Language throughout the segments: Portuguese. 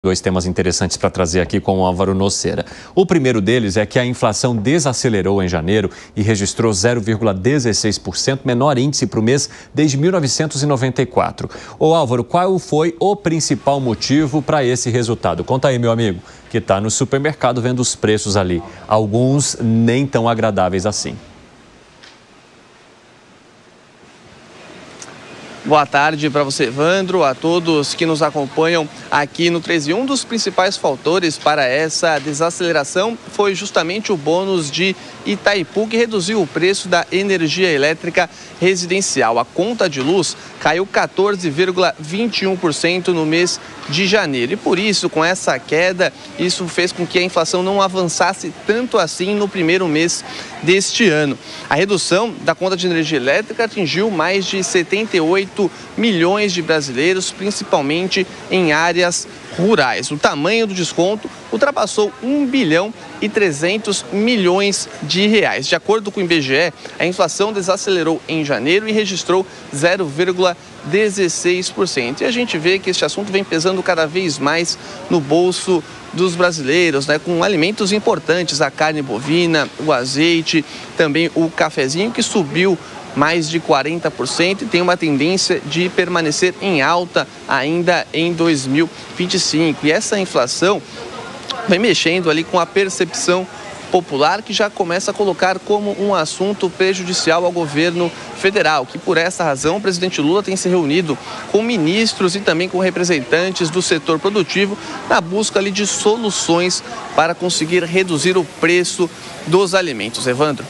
Dois temas interessantes para trazer aqui com o Álvaro Noceira. O primeiro deles é que a inflação desacelerou em janeiro e registrou 0,16%, menor índice para o mês desde 1994. Ô Álvaro, qual foi o principal motivo para esse resultado? Conta aí, meu amigo, que está no supermercado vendo os preços ali. Alguns nem tão agradáveis assim. Boa tarde para você, Evandro, a todos que nos acompanham aqui no 13. Um dos principais fatores para essa desaceleração foi justamente o bônus de Itaipu, que reduziu o preço da energia elétrica residencial. A conta de luz caiu 14,21% no mês de janeiro. E por isso, com essa queda, isso fez com que a inflação não avançasse tanto assim no primeiro mês deste ano. A redução da conta de energia elétrica atingiu mais de 78 milhões de brasileiros, principalmente em áreas rurais. O tamanho do desconto ultrapassou 1 bilhão e 300 milhões de reais. De acordo com o IBGE, a inflação desacelerou em janeiro e registrou 0,16%. E a gente vê que este assunto vem pesando cada vez mais no bolso dos brasileiros, com alimentos importantes, a carne bovina, o azeite, também o cafezinho, que subiu mais de 40% e tem uma tendência de permanecer em alta ainda em 2025. E essa inflação vem mexendo ali com a percepção popular, que já começa a colocar como um assunto prejudicial ao governo federal, que por essa razão o presidente Lula tem se reunido com ministros e também com representantes do setor produtivo na busca ali de soluções para conseguir reduzir o preço dos alimentos. Evandro.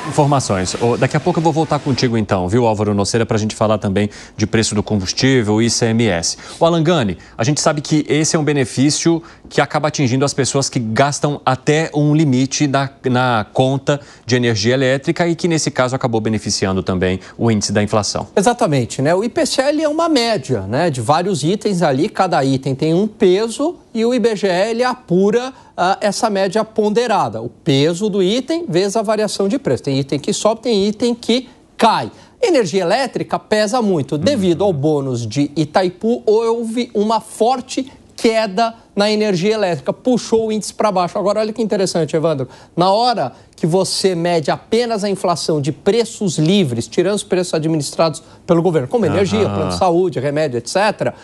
Informações. Daqui a pouco eu vou voltar contigo então, viu, Álvaro Noceira, para a gente falar também de preço do combustível e ICMS. O Alan Gani, a gente sabe que esse é um benefício que acaba atingindo as pessoas que gastam até um limite na conta de energia elétrica e que nesse caso acabou beneficiando também o índice da inflação. Exatamente, né? O IPCA ele é uma média, de vários itens ali, cada item tem um peso e o IBGE ele apura essa média ponderada, o peso do item vezes a variação de preço. Tem item que sobe, tem item que cai. Energia elétrica pesa muito. Devido ao bônus de Itaipu, houve uma forte queda na energia elétrica, puxou o índice para baixo. Agora, olha que interessante, Evandro. Na hora que você mede apenas a inflação de preços livres, tirando os preços administrados pelo governo, como energia, plano de saúde, remédio, etc.,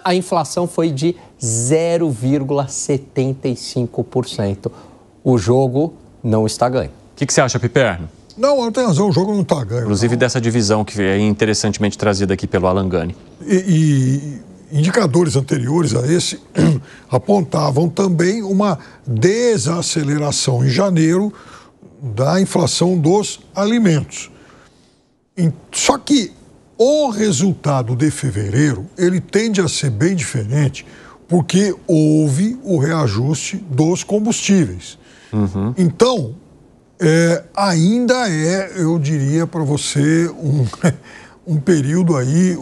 a inflação foi de 0,75%. O jogo não está ganho. O que você acha, Piperno? Não, tem razão, o jogo não está ganho. Inclusive dessa divisão que é interessantemente trazida aqui pelo Alan Gani. Indicadores anteriores a esse apontavam também uma desaceleração em janeiro da inflação dos alimentos. Só que o resultado de fevereiro, ele tende a ser bem diferente, porque houve o reajuste dos combustíveis. Então, ainda eu diria para você, um período aí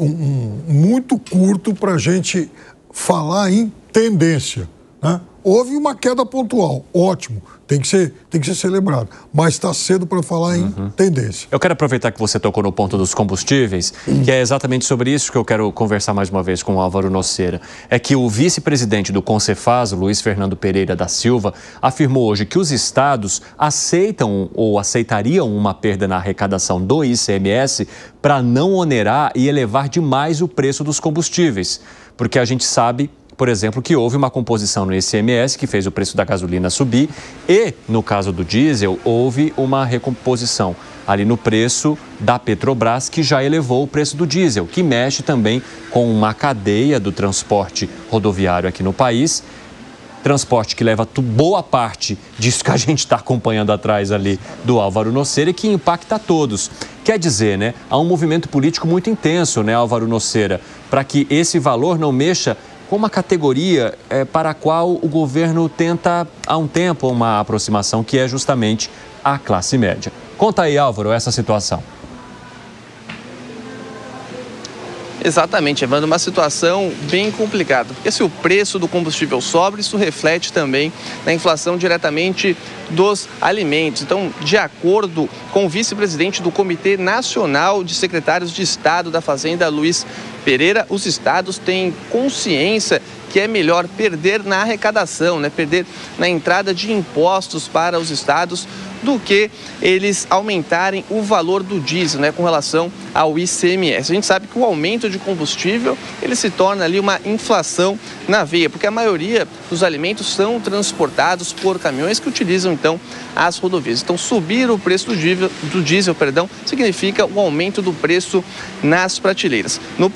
muito curto para a gente falar em tendência, né? Houve uma queda pontual, ótimo, tem que ser celebrado, mas está cedo para falar em tendência. Eu quero aproveitar que você tocou no ponto dos combustíveis, que é exatamente sobre isso que eu quero conversar mais uma vez com o Álvaro Noceira. É que o vice-presidente do Concefaz, Luiz Fernando Pereira da Silva, afirmou hoje que os estados aceitam ou aceitariam uma perda na arrecadação do ICMS para não onerar e elevar demais o preço dos combustíveis, porque a gente sabe, por exemplo, que houve uma composição no ICMS que fez o preço da gasolina subir e, no caso do diesel, houve uma recomposição ali no preço da Petrobras, que já elevou o preço do diesel, que mexe também com uma cadeia do transporte rodoviário aqui no país. Transporte que leva boa parte disso que a gente está acompanhando atrás ali do Álvaro Noceira e que impacta a todos. Quer dizer, há um movimento político muito intenso, Álvaro Noceira, para que esse valor não mexa com uma categoria para a qual o governo tenta há um tempo uma aproximação, que é justamente a classe média. Conta aí, Álvaro, essa situação. Exatamente, Evandro, uma situação bem complicada, porque se o preço do combustível sobe, isso reflete também na inflação diretamente dos alimentos. Então, de acordo com o vice-presidente do Comitê Nacional de Secretários de Estado da Fazenda, Luiz Pereira, os estados têm consciência que é melhor perder na arrecadação, perder na entrada de impostos para os estados, do que eles aumentarem o valor do diesel, com relação ao ICMS. A gente sabe que o aumento de combustível, ele se torna ali uma inflação na veia, porque a maioria dos alimentos são transportados por caminhões que utilizam, então, as rodovias. Então, subir o preço do diesel, significa o aumento do preço nas prateleiras. No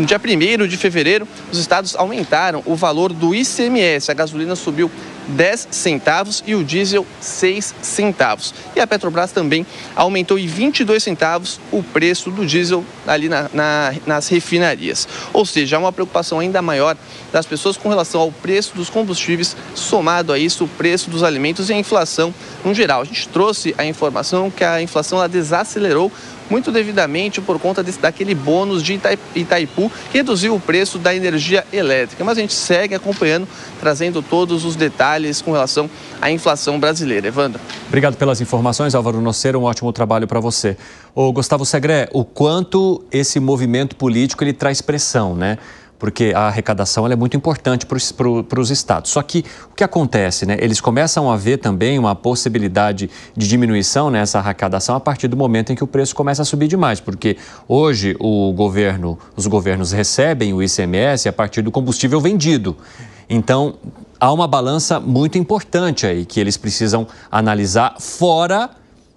dia 1º de fevereiro, os estados aumentaram o valor do ICMS. A gasolina subiu 10 centavos e o diesel 6 centavos. E a Petrobras também aumentou em 22 centavos o preço do diesel ali nas refinarias. Ou seja, há uma preocupação ainda maior das pessoas com relação ao preço dos combustíveis, somado a isso o preço dos alimentos e a inflação no geral. A gente trouxe a informação que a inflação ela desacelerou muito devidamente por conta daquele bônus de Itaipu, que reduziu o preço da energia elétrica. Mas a gente segue acompanhando, trazendo todos os detalhes com relação à inflação brasileira. Evandro. Obrigado pelas informações, Álvaro Noceira, um ótimo trabalho para você. Ô, Gustavo Segré, o quanto esse movimento político ele traz pressão, Porque a arrecadação ela é muito importante para os estados. Só que o que acontece, Eles começam a ver também uma possibilidade de diminuição nessa arrecadação a partir do momento em que o preço começa a subir demais, porque hoje os governos recebem o ICMS a partir do combustível vendido. Então, há uma balança muito importante aí que eles precisam analisar, fora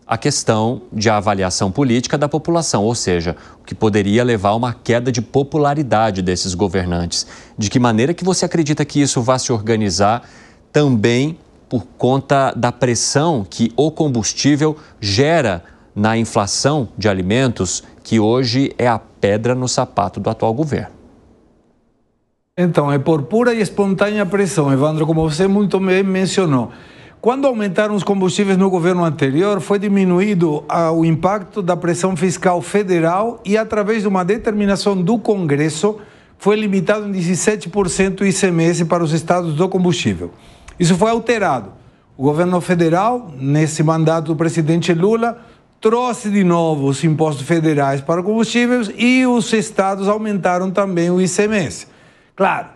a questão de avaliação política da população, ou seja, o que poderia levar a uma queda de popularidade desses governantes. De que maneira que você acredita que isso vai se organizar também por conta da pressão que o combustível gera na inflação de alimentos, que hoje é a pedra no sapato do atual governo? Então, é por pura e espontânea pressão, Evandro, como você muito bem mencionou. Quando aumentaram os combustíveis no governo anterior, foi diminuído o impacto da pressão fiscal federal e, através de uma determinação do Congresso, foi limitado em 17% o ICMS para os estados do combustível. Isso foi alterado. O governo federal, nesse mandato do presidente Lula, trouxe de novo os impostos federais para combustíveis e os estados aumentaram também o ICMS. Claro,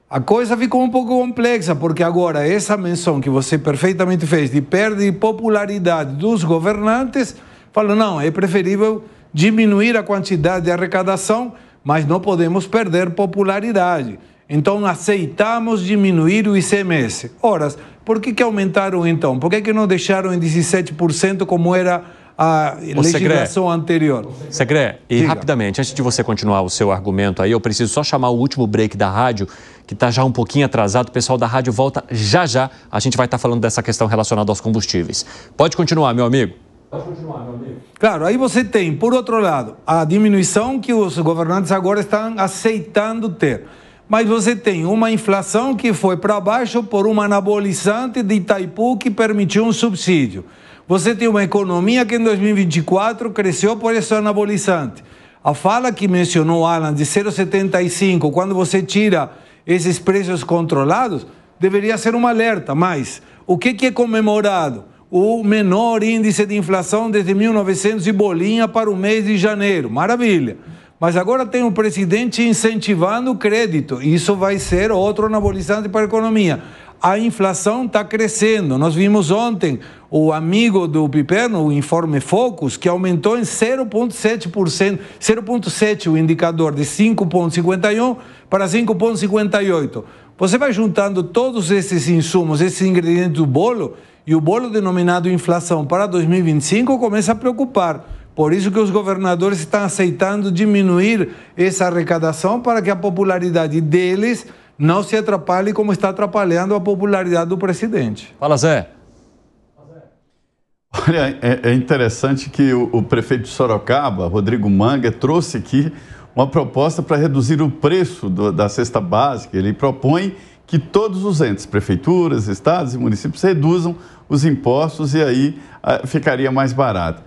a coisa ficou um pouco complexa, porque agora essa menção que você perfeitamente fez de perda de popularidade dos governantes, falou, não, é preferível diminuir a quantidade de arrecadação, mas não podemos perder popularidade. Então, aceitamos diminuir o ICMS. Ora, por que aumentaram então? Por que não deixaram em 17% como era a legislação anterior? Segré, e rapidamente, antes de você continuar o seu argumento aí, eu preciso só chamar o último break da rádio, que está já um pouquinho atrasado. O pessoal da rádio volta já. A gente vai estar falando dessa questão relacionada aos combustíveis. Pode continuar, meu amigo. Claro, aí você tem, por outro lado, a diminuição que os governantes agora estão aceitando ter. Mas você tem uma inflação que foi para baixo por uma anabolizante de Itaipu que permitiu um subsídio. Você tem uma economia que em 2024 cresceu por esse anabolizante. A fala que mencionou Alan de 0,75, quando você tira esses preços controlados, deveria ser um alerta. Mas o que é comemorado? O menor índice de inflação desde 1900 e bolinha para o mês de janeiro. Maravilha. Mas agora tem um presidente incentivando o crédito. Isso vai ser outro anabolizante para a economia. A inflação está crescendo. Nós vimos ontem o amigo do Piperno, o informe Focus, que aumentou em 0,7%, 0,7% o indicador, de 5,51 para 5,58. Você vai juntando todos esses insumos, esses ingredientes do bolo, e o bolo denominado inflação para 2025 começa a preocupar. Por isso que os governadores estão aceitando diminuir essa arrecadação para que a popularidade deles não se atrapalhe como está atrapalhando a popularidade do presidente. Fala, Zé. Olha, é interessante que o prefeito de Sorocaba, Rodrigo Manga, trouxe aqui uma proposta para reduzir o preço da cesta básica. Ele propõe que todos os entes, prefeituras, estados e municípios, reduzam os impostos e aí ficaria mais barato.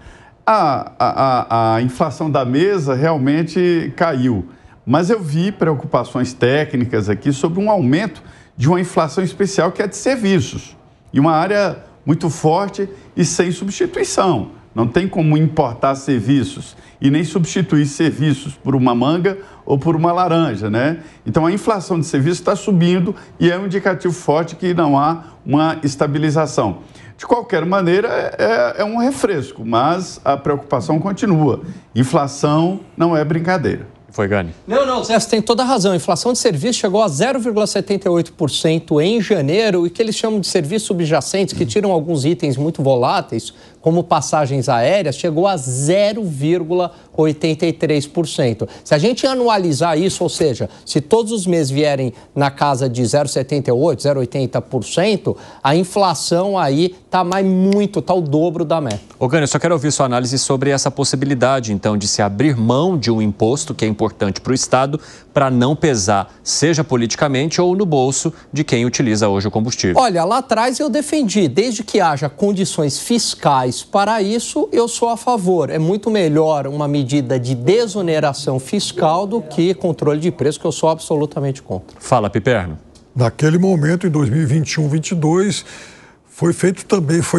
A inflação da mesa realmente caiu, mas eu vi preocupações técnicas aqui sobre um aumento de uma inflação especial que é de serviços, e uma área muito forte e sem substituição. Não tem como importar serviços e nem substituir serviços por uma manga ou por uma laranja, né? Então, a inflação de serviços está subindo e é um indicativo forte que não há uma estabilização. De qualquer maneira, é um refresco, mas a preocupação continua. Inflação não é brincadeira. Foi, Gani? Não, Zé, você tem toda a razão. A inflação de serviços chegou a 0,78% em janeiro, e que eles chamam de serviços subjacentes, que tiram alguns itens muito voláteis, como passagens aéreas, chegou a 0,83%. Se a gente anualizar isso, ou seja, se todos os meses vierem na casa de 0,78%, 0,80%, a inflação aí está o dobro da meta. Ô, Gani, eu só quero ouvir sua análise sobre essa possibilidade, então, de se abrir mão de um imposto que é importante para o Estado, para não pesar, seja politicamente ou no bolso de quem utiliza hoje o combustível. Olha, lá atrás eu defendi, desde que haja condições fiscais para isso, eu sou a favor. É muito melhor uma medida de desoneração fiscal do que controle de preço, que eu sou absolutamente contra. Fala, Piperno. Naquele momento, em 2021, 2022, foi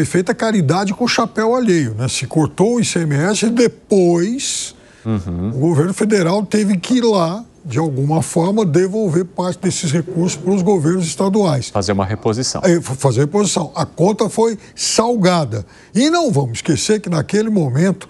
feita caridade com o chapéu alheio, né? Se cortou o ICMS e depois o governo federal teve que ir lá, de alguma forma, devolver parte desses recursos para os governos estaduais. Fazer uma reposição. Fazer reposição. A conta foi salgada. E não vamos esquecer que, naquele momento,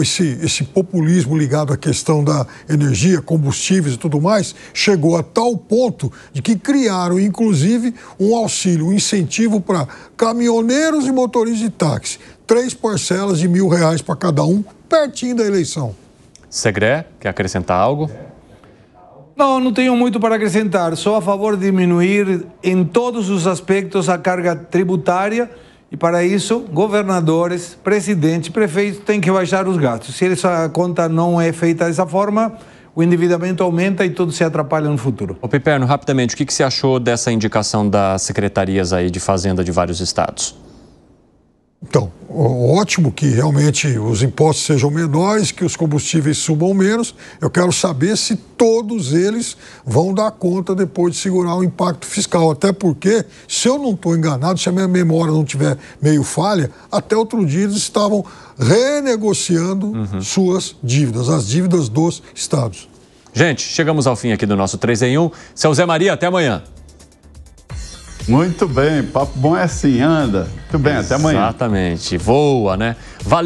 esse populismo ligado à questão da energia, combustíveis e tudo mais, chegou a tal ponto de que criaram, inclusive, um auxílio, um incentivo para caminhoneiros e motoristas de táxi. 3 parcelas de R$1.000 para cada um, pertinho da eleição. Segré, quer acrescentar algo? Não tenho muito para acrescentar. Sou a favor de diminuir em todos os aspectos a carga tributária, e para isso, governadores, presidentes, prefeitos têm que baixar os gastos. Se essa conta não é feita dessa forma, o endividamento aumenta e tudo se atrapalha no futuro. Ô, Piperno, rapidamente, o que você achou dessa indicação das secretarias aí de Fazenda de vários estados? Então, ótimo que realmente os impostos sejam menores, que os combustíveis subam menos. Eu quero saber se todos eles vão dar conta depois de segurar o impacto fiscal. Até porque, se eu não estou enganado, se a minha memória não tiver meio falha, até outro dia eles estavam renegociando suas dívidas, as dívidas dos estados. Gente, chegamos ao fim aqui do nosso 3 em 1. Seu Zé Maria, até amanhã. Muito bem, papo bom é assim, anda. Muito bem, até amanhã. Exatamente, voa, né? Valeu.